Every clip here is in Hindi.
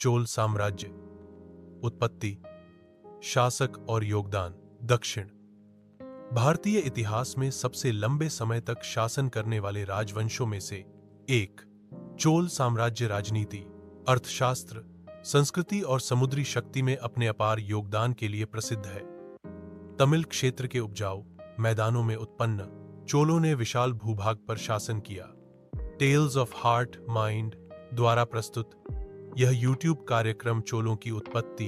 चोल साम्राज्य। उत्पत्ति, शासक और योगदान। दक्षिण भारतीय इतिहास में सबसे लंबे समय तक शासन करने वाले राजवंशों में से एक चोल साम्राज्य राजनीति, अर्थशास्त्र, संस्कृति और समुद्री शक्ति में अपने अपार योगदान के लिए प्रसिद्ध है। तमिल क्षेत्र के उपजाऊ मैदानों में उत्पन्न चोलों ने विशाल भूभाग पर शासन किया। टेल्स ऑफ हार्ट माइंड द्वारा प्रस्तुत यह यूट्यूब कार्यक्रम चोलों की उत्पत्ति,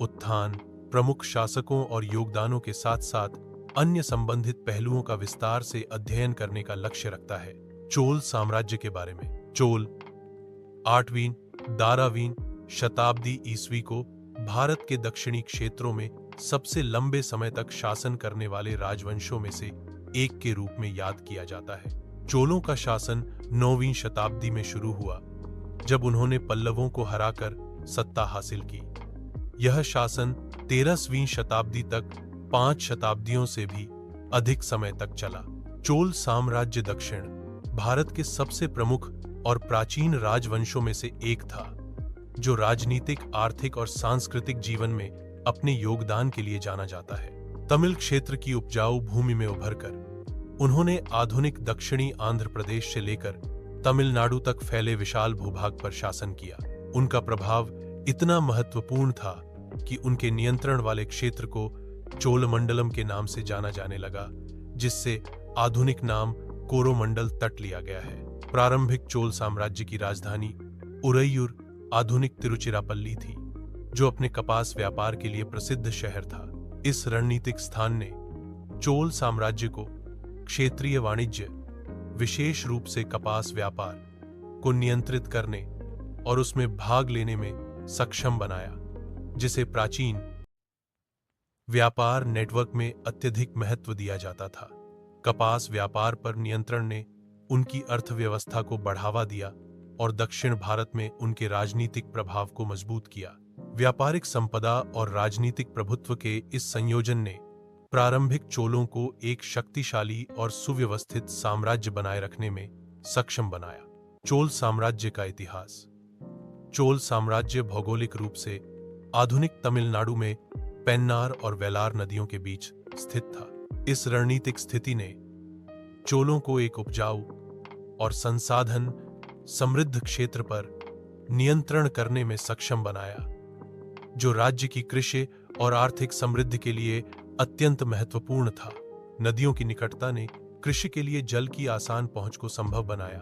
उत्थान, प्रमुख शासकों और योगदानों के साथ साथ अन्य संबंधित पहलुओं का विस्तार से अध्ययन करने का लक्ष्य रखता है। चोल साम्राज्य के बारे में। चोल 8वीं 12वीं शताब्दी ईस्वी को भारत के दक्षिणी क्षेत्रों में सबसे लंबे समय तक शासन करने वाले राजवंशों में से एक के रूप में याद किया जाता है। चोलों का शासन 9वीं शताब्दी में शुरू हुआ, जब उन्होंने पल्लवों को हराकर सत्ता हासिल की। यह शासन 13वीं शताब्दी तक 5 शताब्दियों से भी अधिक समय तक चला। चोल साम्राज्य दक्षिण भारत के सबसे प्रमुख और प्राचीन राजवंशों में से एक था, जो राजनीतिक, आर्थिक और सांस्कृतिक जीवन में अपने योगदान के लिए जाना जाता है। तमिल क्षेत्र की उपजाऊ भूमि में उभरकर उन्होंने आधुनिक दक्षिणी आंध्र प्रदेश से लेकर तमिलनाडु तक फैले विशाल भूभाग पर शासन किया। उनका प्रभाव इतना महत्वपूर्ण था कि उनके नियंत्रण वाले क्षेत्र को चोलमंडलम के नाम से जाना जाने लगा, जिससे आधुनिक नाम कोरोमंडल तट लिया गया है। प्रारंभिक चोल साम्राज्य की राजधानी उरैयूर आधुनिक तिरुचिरापल्ली थी, जो अपने कपास व्यापार के लिए प्रसिद्ध शहर था। इस रणनीतिक स्थान ने चोल साम्राज्य को क्षेत्रीय वाणिज्य, विशेष रूप से कपास व्यापार को नियंत्रित करने और उसमें भाग लेने में सक्षम बनाया, जिसे प्राचीन व्यापार नेटवर्क में अत्यधिक महत्व दिया जाता था। कपास व्यापार पर नियंत्रण ने उनकी अर्थव्यवस्था को बढ़ावा दिया और दक्षिण भारत में उनके राजनीतिक प्रभाव को मजबूत किया। व्यापारिक संपदा और राजनीतिक प्रभुत्व के इस संयोजन ने प्रारंभिक चोलों को एक शक्तिशाली और सुव्यवस्थित साम्राज्य बनाए रखने में सक्षम बनाया। चोल साम्राज्य का इतिहास। चोल साम्राज्य भौगोलिक रूप से आधुनिक तमिलनाडु में पेन्नार और वेलार नदियों के बीच स्थित था। इस रणनीतिक स्थिति ने चोलों को एक उपजाऊ और संसाधन समृद्ध क्षेत्र पर नियंत्रण करने में सक्षम बनाया, जो राज्य की कृषि और आर्थिक समृद्धि के लिए अत्यंत महत्वपूर्ण था। नदियों की निकटता ने कृषि के लिए जल की आसान पहुंच को संभव बनाया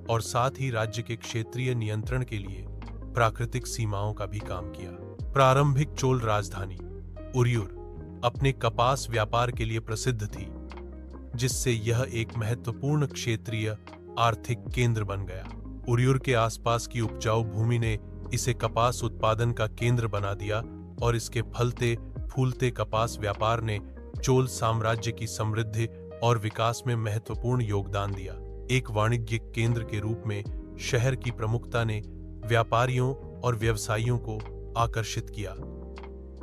और साथ ही राज्य के क्षेत्रीय नियंत्रण के लिए प्राकृतिक सीमाओं का भी काम किया। प्रारंभिक चोल राजधानी उरैयूर अपने कपास व्यापार के लिए प्रसिद्ध थी, जिससे यह एक महत्वपूर्ण क्षेत्रीय आर्थिक केंद्र बन गया। उरैयूर के आसपास की उपजाऊ भूमि ने इसे कपास उत्पादन का केंद्र बना दिया और इसके फलते फूलते कपास व्यापार ने चोल साम्राज्य की समृद्धि और विकास में महत्वपूर्ण योगदान दिया। एक वाणिज्यिक केंद्र के रूप में शहर की प्रमुखता ने व्यापारियों और व्यवसायियों को आकर्षित किया,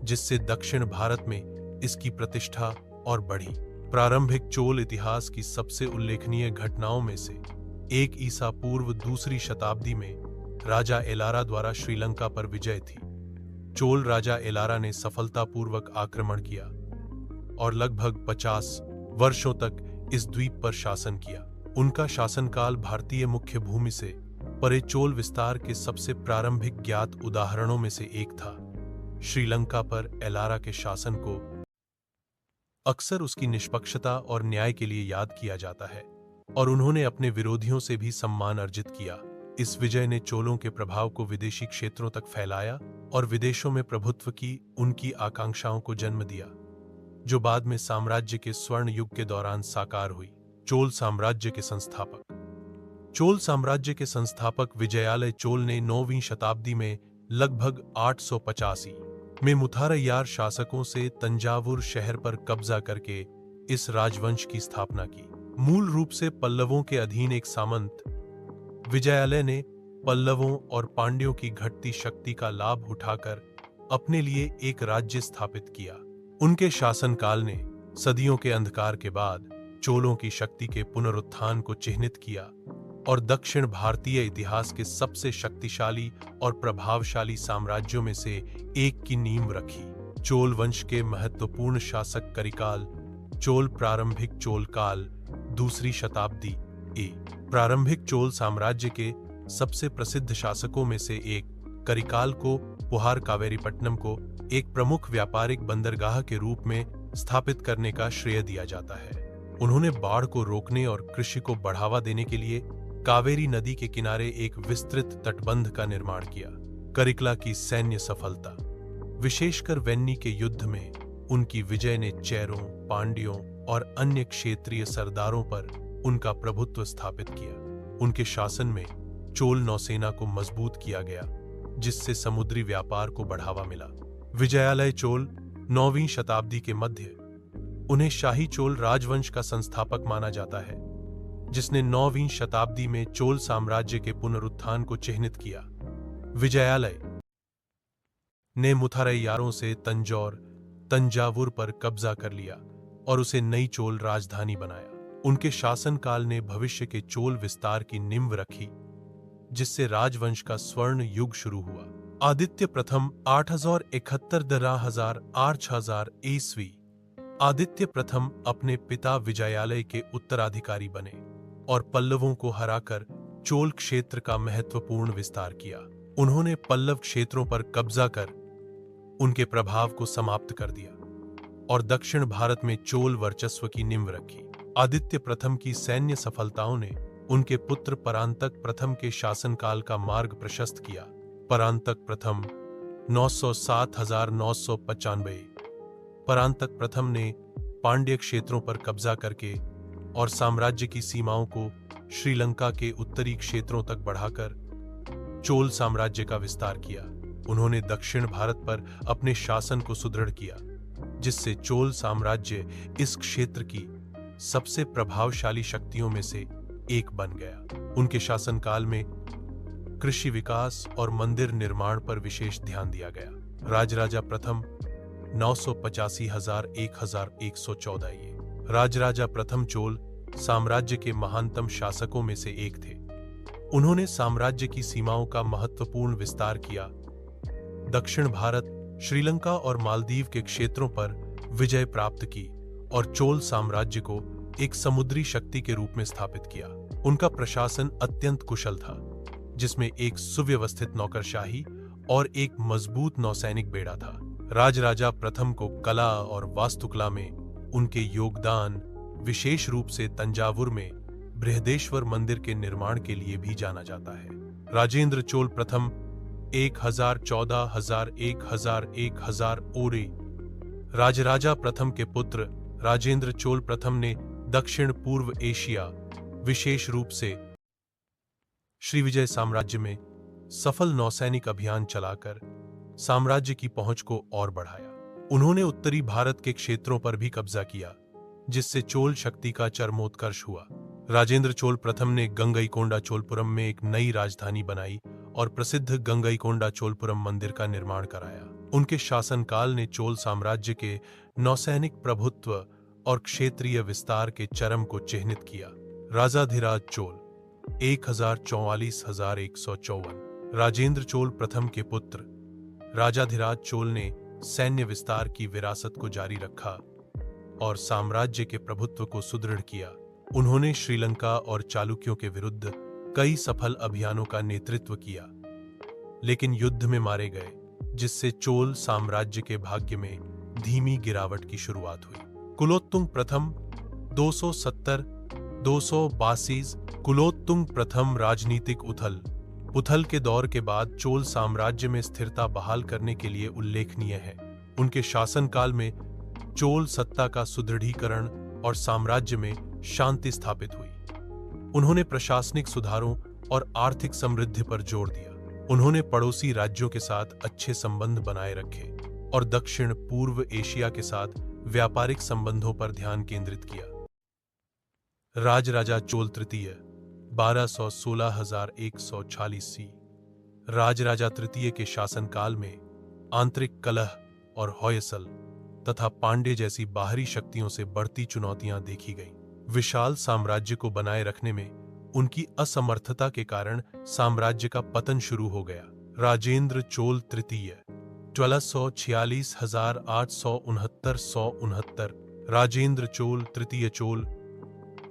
जिससे दक्षिण भारत में इसकी प्रतिष्ठा और बढ़ी। प्रारंभिक चोल इतिहास की सबसे उल्लेखनीय घटनाओं में से एक ईसा पूर्व 2री शताब्दी में राजा एलारा द्वारा श्रीलंका पर विजय थी। चोल राजा एलारा ने सफलतापूर्वक आक्रमण किया और लगभग 50 वर्षों तक इस द्वीप पर शासन किया। उनका शासनकाल भारतीय मुख्य भूमि से परे चोल विस्तार के सबसे प्रारंभिक ज्ञात उदाहरणों में से एक था। श्रीलंका पर एलारा के शासन को अक्सर उसकी निष्पक्षता और न्याय के लिए याद किया जाता है और उन्होंने अपने विरोधियों से भी सम्मान अर्जित किया। इस विजय ने चोलों के प्रभाव को विदेशी क्षेत्रों तक फैलाया और विदेशों में प्रभुत्व की उनकी आकांक्षाओं को जन्म दिया, जो बाद में साम्राज्य के स्वर्ण युग के दौरान साकार हुई। चोल साम्राज्य के संस्थापक। चोल साम्राज्य के संस्थापक विजयालय चोल ने 9वीं शताब्दी में लगभग 885 में मुथारय्यार शासकों से तंजावुर शहर पर कब्जा करके इस राजवंश की स्थापना की। मूल रूप से पल्लवों के अधीन एक सामंत, विजयालय ने पल्लवों और पांड्यों की घटती शक्ति का लाभ उठाकर अपने लिए एक राज्य स्थापित किया। उनके शासनकाल ने सदियों के अंधकार के बाद चोलों की शक्ति के पुनरुत्थान को चिह्नित किया और दक्षिण भारतीय इतिहास के सबसे शक्तिशाली और प्रभावशाली साम्राज्यों में से एक की नींव रखी। चोल वंश के महत्वपूर्ण शासक करिकाल चोल प्रारंभिक चोल काल दूसरी शताब्दी ए प्रारंभिक चोल साम्राज्य के सबसे प्रसिद्ध शासकों में से एक करिकाल को पुहार कावेरीपट्टनम को एक प्रमुख व्यापारिक बंदरगाह के रूप में स्थापित करने का श्रेय दिया जाता है। उन्होंने बाढ़ को रोकने और कृषि को बढ़ावा देने के लिए कावेरी नदी के किनारे एक विस्तृत तटबंध का निर्माण किया। करिकला की सैन्य सफलता, विशेषकर वेन्नी के युद्ध में उनकी विजय ने चेरों, पांड्यों और अन्य क्षेत्रीय सरदारों पर उनका प्रभुत्व स्थापित किया। उनके शासन में चोल नौसेना को मजबूत किया गया, जिससे समुद्री व्यापार को बढ़ावा मिला। विजयालय चोल 9वीं शताब्दी के मध्य, उन्हें शाही चोल राजवंश का संस्थापक माना जाता है, जिसने 9वीं शताब्दी में चोल साम्राज्य के पुनरुत्थान को चिह्नित किया। विजयालय ने मुथारैयारों से तंजावुर पर कब्जा कर लिया और उसे नई चोल राजधानी बनाया। उनके शासनकाल ने भविष्य के चोल विस्तार की नींव रखी, जिससे राजवंश का स्वर्ण युग शुरू हुआ। आदित्य प्रथम 8071 ईस्वी। आदित्य प्रथम अपने पिता विजयालय के उत्तराधिकारी बने और पल्लवों को हराकर चोल क्षेत्र का महत्वपूर्ण विस्तार किया। उन्होंने पल्लव क्षेत्रों पर कब्जा कर उनके प्रभाव को समाप्त कर दिया और दक्षिण भारत में चोल वर्चस्व की नींव रखी। आदित्य प्रथम की सैन्य सफलताओं ने उनके पुत्र परांतक प्रथम के शासनकाल का मार्ग प्रशस्त किया। परांतक प्रथम 907,995। परांतक प्रथम ने पांड्य क्षेत्रों पर कब्जा करके और साम्राज्य की सीमाओं को श्रीलंका के उत्तरी क्षेत्रों तक बढ़ाकर चोल साम्राज्य का विस्तार किया। उन्होंने दक्षिण भारत पर अपने शासन को सुदृढ़ किया, जिससे चोल साम्राज्य इस क्षेत्र की सबसे प्रभावशाली शक्तियों में से एक बन गया। उनके शासनकाल में कृषि विकास और मंदिर निर्माण पर विशेष ध्यान दिया गया। राजराजा प्रथम 985,1114। ये राजराजा प्रथम चोल साम्राज्य के महानतम शासकों में से एक थे। उन्होंने साम्राज्य की सीमाओं का महत्वपूर्ण विस्तार किया, दक्षिण भारत, श्रीलंका और मालदीव के क्षेत्रों पर विजय प्राप्त की और चोल साम्राज्य को एक समुद्री शक्ति के रूप में स्थापित किया। उनका प्रशासन अत्यंत कुशल था, जिसमें एक सुव्यवस्थित नौकरशाही और एक मजबूत नौसैनिक बेड़ा था। राजराजा प्रथम को कला और वास्तुकला में उनके योगदान, विशेष रूप से तंजावुर में बृहदेश्वर मंदिर के निर्माण के लिए भी जाना जाता है। राजेंद्र चोल प्रथम 1014,1000 ओरे। राजराजा प्रथम के पुत्र राजेंद्र चोल प्रथम ने दक्षिण पूर्व एशिया, विशेष रूप से श्रीविजय साम्राज्य में सफल नौसैनिक अभियान चलाकर साम्राज्य की पहुंच को और बढ़ाया। उन्होंने उत्तरी भारत के क्षेत्रों पर भी कब्जा किया, जिससे चोल शक्ति का चरमोत्कर्ष हुआ। राजेंद्र चोल प्रथम ने गंगईकोंडा चोलपुरम में एक नई राजधानी बनाई और प्रसिद्ध गंगईकोंडा चोलपुरम मंदिर का निर्माण कराया। उनके शासनकाल ने चोल साम्राज्य के नौसैनिक प्रभुत्व और क्षेत्रीय विस्तार के चरम को चिह्नित किया। राजाधिराज चोल 1044,154। राजेंद्र चोल प्रथम के पुत्र राजाधिराज चोल ने सैन्य विस्तार की विरासत को जारी रखा और साम्राज्य के प्रभुत्व को सुदृढ़ किया। उन्होंने श्रीलंका और चालुक्यों के विरुद्ध कई सफल अभियानों का नेतृत्व किया, लेकिन युद्ध में मारे गए, जिससे चोल साम्राज्य के भाग्य में धीमी गिरावट की शुरुआत हुई। कुलोत्तुंग प्रथम 270-282। कुलोत्तुंग प्रथम राजनीतिक उथल पुथल के दौर के बाद चोल साम्राज्य में स्थिरता बहाल करने के लिए उल्लेखनीय है। उनके शासनकाल में चोल सत्ता का सुदृढ़ीकरण और साम्राज्य में शांति स्थापित हुई। उन्होंने प्रशासनिक सुधारों और आर्थिक समृद्धि पर जोर दिया। उन्होंने पड़ोसी राज्यों के साथ अच्छे संबंध बनाए रखे और दक्षिण पूर्व एशिया के साथ व्यापारिक संबंधों पर ध्यान केंद्रित किया। राजराजा चोल तृतीय 1216,146। राजराजा तृतीय के शासनकाल में आंतरिक कलह और होयसल तथा पांड्य जैसी बाहरी शक्तियों से बढ़ती चुनौतियां देखी गईं। विशाल साम्राज्य को बनाए रखने में उनकी असमर्थता के कारण साम्राज्य का पतन शुरू हो गया। राजेंद्र चोल तृतीय 1246,869 राजेंद्र चोल तृतीय चोल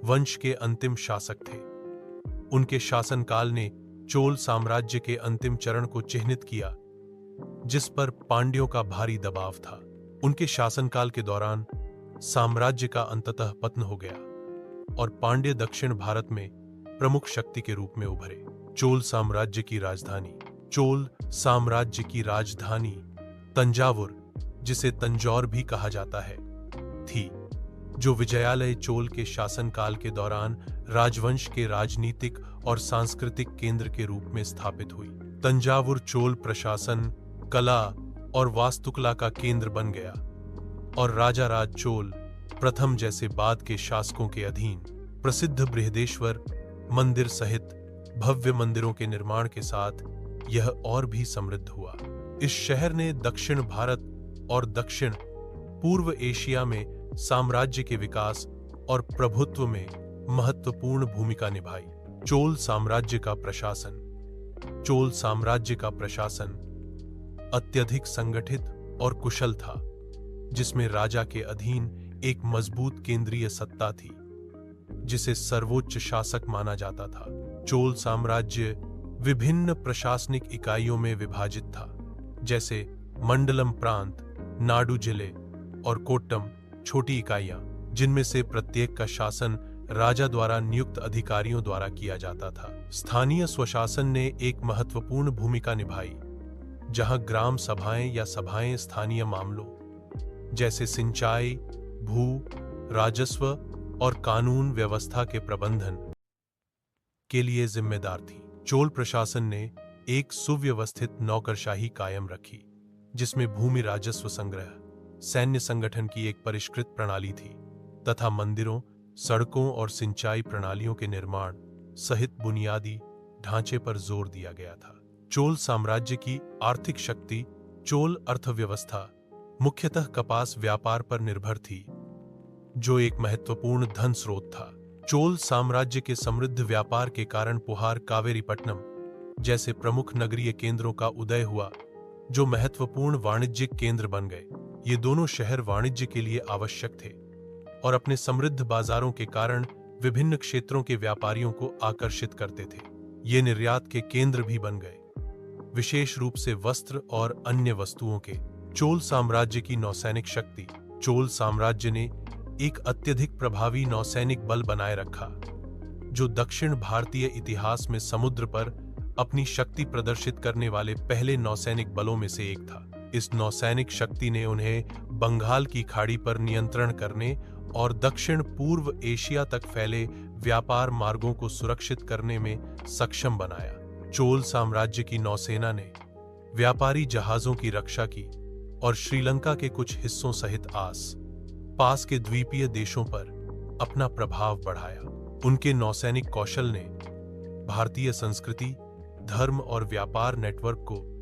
वंश के अंतिम शासक थे। उनके शासनकाल ने चोल साम्राज्य के अंतिम चरण को चिह्नित किया, जिस पर पांड्यों का भारी दबाव था। उनके शासनकाल के दौरान साम्राज्य का अंततः पतन हो गया और पांड्य दक्षिण भारत में प्रमुख शक्ति के रूप में उभरे। चोल साम्राज्य की राजधानी तंजावुर, जिसे तंजौर भी कहा जाता है, थी, जो विजयालय चोल के शासनकाल के दौरान राजवंश के राजनीतिक और सांस्कृतिक केंद्र के रूप में स्थापित हुई। तंजावुर चोल प्रशासन, कला और वास्तुकला का केंद्र बन गया और राजाराज चोल प्रथम जैसे बाद के शासकों के अधीन प्रसिद्ध बृहदेश्वर मंदिर सहित भव्य मंदिरों के निर्माण के साथ यह और भी समृद्ध हुआ। इस शहर ने दक्षिण भारत और दक्षिण पूर्व एशिया में साम्राज्य के विकास और प्रभुत्व में महत्वपूर्ण भूमिका निभाई। चोल साम्राज्य का प्रशासन अत्यधिक संगठित और कुशल था, जिसमें राजा के अधीन एक मजबूत केंद्रीय सत्ता थी, जिसे सर्वोच्च शासक माना जाता था। चोल साम्राज्य विभिन्न प्रशासनिक इकाइयों में विभाजित था, जैसे मंडलम प्रांत, नाडु जिले और कोट्टम छोटी इकाइयां, जिनमें से प्रत्येक का शासन राजा द्वारा नियुक्त अधिकारियों द्वारा किया जाता था। स्थानीय स्वशासन ने एक महत्वपूर्ण भूमिका निभाई, जहां ग्राम सभाएं या सभाएं स्थानीय मामलों जैसे सिंचाई, भू, राजस्व और कानून व्यवस्था के प्रबंधन के लिए जिम्मेदार थी। चोल प्रशासन ने एक सुव्यवस्थित नौकरशाही कायम रखी, जिसमें भूमि राजस्व संग्रह, सैन्य संगठन की एक परिष्कृत प्रणाली थी तथा मंदिरों, सड़कों और सिंचाई प्रणालियों के निर्माण सहित बुनियादी ढांचे पर जोर दिया गया था। चोल साम्राज्य की आर्थिक शक्ति, चोल अर्थव्यवस्था मुख्यतः कपास व्यापार पर निर्भर थी, जो एक महत्वपूर्ण धन स्रोत था। चोल साम्राज्य के समृद्ध व्यापार के कारण पुहार, कावेरीपट्टनम जैसे प्रमुख नगरीय केंद्रों का उदय हुआ, जो महत्वपूर्ण वाणिज्यिक केंद्र बन गए। ये दोनों शहर वाणिज्य के लिए आवश्यक थे और अपने समृद्ध बाजारों के कारण विभिन्न क्षेत्रों के व्यापारियों को आकर्षित करते थे। ये निर्यात के केंद्र भी बन गए, विशेष रूप से वस्त्र और अन्य वस्तुओं के। चोल साम्राज्य की नौसैनिक शक्ति। चोल साम्राज्य ने एक अत्यधिक प्रभावी नौसैनिक बल बनाए रखा, जो दक्षिण भारतीय इतिहास में समुद्र पर अपनी शक्ति प्रदर्शित करने वाले पहले नौसैनिक बलों में से एक था। इस नौसैनिक शक्ति ने उन्हें बंगाल की खाड़ी पर नियंत्रण करने और दक्षिण पूर्व एशिया तक फैले व्यापार मार्गों को सुरक्षित करने में सक्षम बनाया। चोल साम्राज्य की नौसेना ने व्यापारी जहाजों की रक्षा की और श्रीलंका के कुछ हिस्सों सहित आस-पास के द्वीपीय देशों पर अपना प्रभाव बढ़ाया। उनके नौसैनिक कौशल ने भारतीय संस्कृति, धर्म और व्यापार नेटवर्क को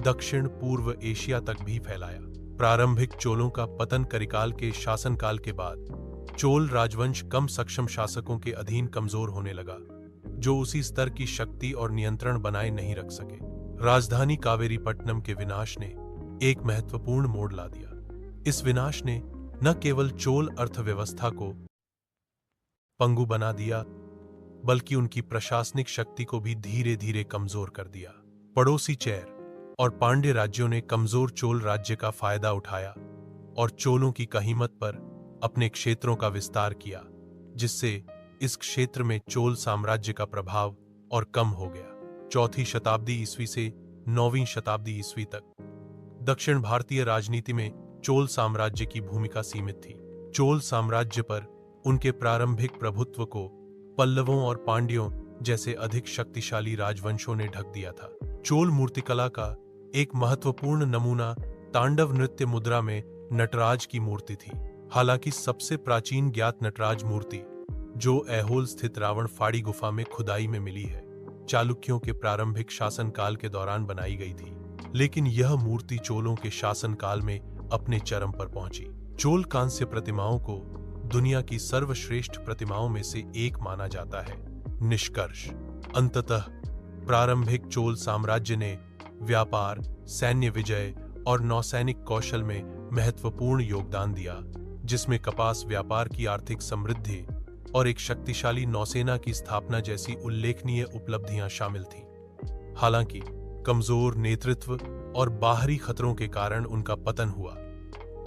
दक्षिण पूर्व एशिया तक भी फैलाया। प्रारंभिक चोलों का पतन करिकाल के शासनकाल के बाद चोल राजवंश कम सक्षम शासकों के अधीन कमजोर होने लगा, जो उसी स्तर की शक्ति और नियंत्रण बनाए नहीं रख सके। राजधानी कावेरीपट्टनम के विनाश ने एक महत्वपूर्ण मोड़ ला दिया। इस विनाश ने न केवल चोल अर्थव्यवस्था को पंगु बना दिया, बल्कि उनकी प्रशासनिक शक्ति को भी धीरे धीरे कमजोर कर दिया। पड़ोसी चेर और पांड्य राज्यों ने कमजोर चोल राज्य का फायदा उठाया और चोलों की कहीमत पर अपने क्षेत्रों का विस्तार किया, जिससे इस क्षेत्र में चोल साम्राज्य का प्रभाव और कम हो गया। 4वीं शताब्दी ईस्वी से 9वीं शताब्दी ईस्वी तक दक्षिण भारतीय राजनीति में चोल साम्राज्य की भूमिका सीमित थी। चोल साम्राज्य पर उनके प्रारंभिक प्रभुत्व को पल्लवों और पांड्यों जैसे अधिक शक्तिशाली राजवंशों ने ढक दिया था। चोल मूर्तिकला का एक महत्वपूर्ण नमूना तांडव नृत्य मुद्रा में नटराज की मूर्ति थी। हालांकि सबसे प्राचीन ज्ञात नटराज मूर्ति, जो ऐहोल स्थित रावण फाड़ी गुफा में खुदाई में मिली है, चालुक्यों के प्रारंभिक शासनकाल के दौरान बनाई गई थी, लेकिन यह मूर्ति चोलों के शासनकाल में अपने चरम पर पहुंची। चोल कांस्य प्रतिमाओं को दुनिया की सर्वश्रेष्ठ प्रतिमाओं में से एक माना जाता है, निष्कर्ष। अंततः प्रारंभिक चोल साम्राज्य ने व्यापार, सैन्य विजय और नौसैनिक कौशल में महत्वपूर्ण योगदान दिया, जिसमें कपास व्यापार की आर्थिक समृद्धि और एक शक्तिशाली नौसेना की स्थापना जैसी उल्लेखनीय उपलब्धियां शामिल थीं। हालांकि कमजोर नेतृत्व और बाहरी खतरों के कारण उनका पतन हुआ।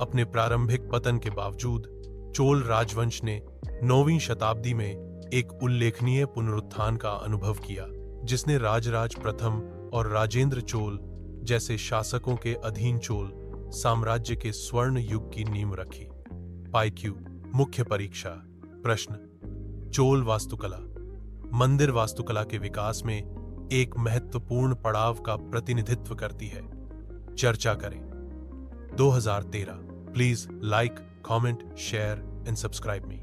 अपने प्रारंभिक पतन के बावजूद चोल राजवंश ने 9वीं शताब्दी में एक उल्लेखनीय पुनरुत्थान का अनुभव किया, जिसने राजराज प्रथम और राजेंद्र चोल जैसे शासकों के अधीन चोल साम्राज्य के स्वर्ण युग की नींव रखी। पाईक्यू मुख्य परीक्षा। प्रश्न: चोल वास्तुकला मंदिर वास्तुकला के विकास में एक महत्वपूर्ण पड़ाव का प्रतिनिधित्व करती है। चर्चा करें। 2013। Please like, comment, share and subscribe me.